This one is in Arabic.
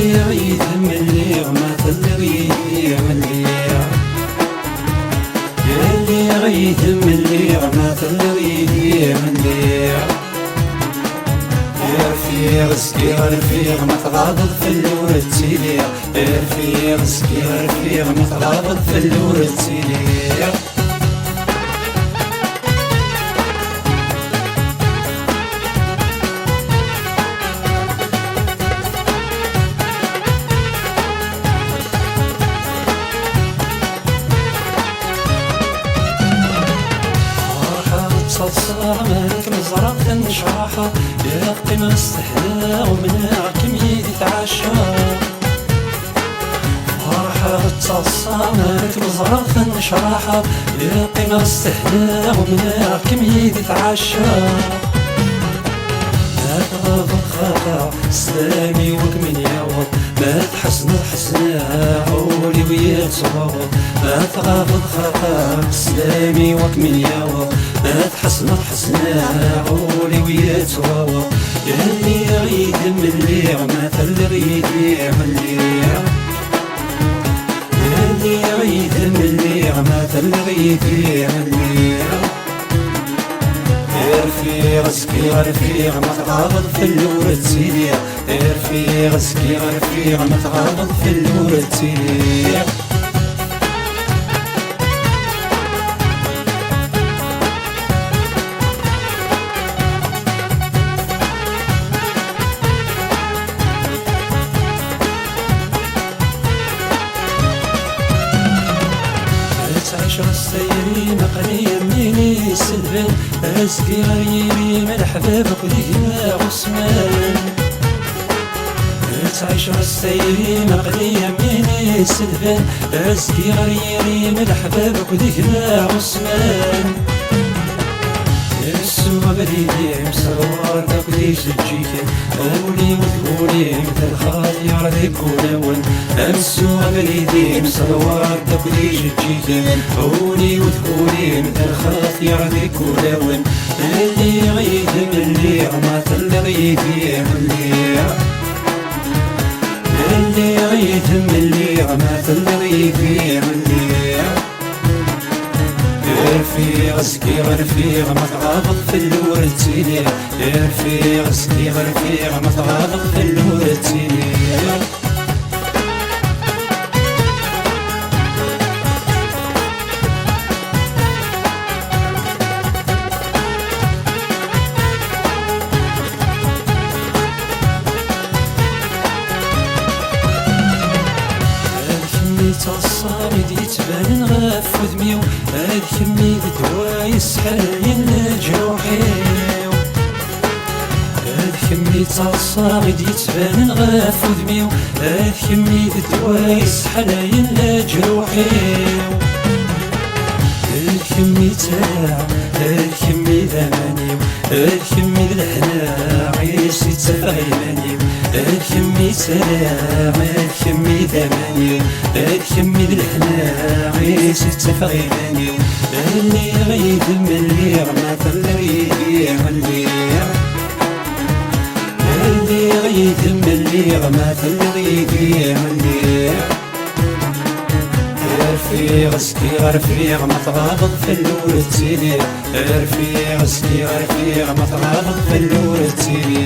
اللي عيد ملي ما تلغي ملي اللي عيد ملي ما تلغي ملي رفيق سكي رفيق ما تغاضب في اللور التيلي رفيق سكي رفيق ما تغاضب في اللور التيلي صامك مزرعة نشرحها يا قيمة استحلا ومناك ميدي تعشى فرحة تصامك مزرعة نشرحها يا قيمة استحلا ومناك ميدي تعشى ما تغاب الخطا سلامي وكمن يعوض ما تحسن الحسنة عولي ويا تصوض ما تغاب الخطا سلامي وكمن يعوض ما تحسن الحسنة عولي ويا تصوض اللي عيد ملي ما تلغي ملي اللي عيد ملي ما تلغي ملي رفيق سكي رفيق ما تغاضب في اللور التيلي رفيق سكي رفيق ما تغاضب في اللور التيلي تعيش السيري مقلي مني سلفن اسكي غيري من حبابك وديما عثمان تعيش السيري مقلي مني سلفن اسكي غيري من حبابك وديما عثمان السوق بديدي مصور تقديش تجيك قولي وتقولي مثل خاطر ذيك ونون السوق بديدي مصور تقديش تجيك قولي وتقولي مثل خاطر ذيك ونون اللي غيد ملي ما تلغي ملي اللي غيد ملي ما تلغي ملي رفيق سكي رفيق ما تغاضب في اللور التيلي رفيق سكي رفيق ما تغاضب في اللور التيلي الصامد يتبان غاف وذميو هاد كمي بدواي سحاين لجروحيو هاد كمي الصامد يتبان غاف وذميو هاد كمي بدواي سحاين لجروحيو هاد كمي تاع هاد كمي ذمانيو هاد كمي الحنا عيسي تفايمانيو هاد كمي تاع هاد كمي ذمانيو هاد كمي الحنا عيسي تفايمانيو اللي غيد ملي ما تلغي ملي اللي غيد ملي ما تلغي ملي رفيق سكي رفيق ما تغاضب في اللور التيلي رفيق سكي رفيق ما تغاضب في اللور التيلي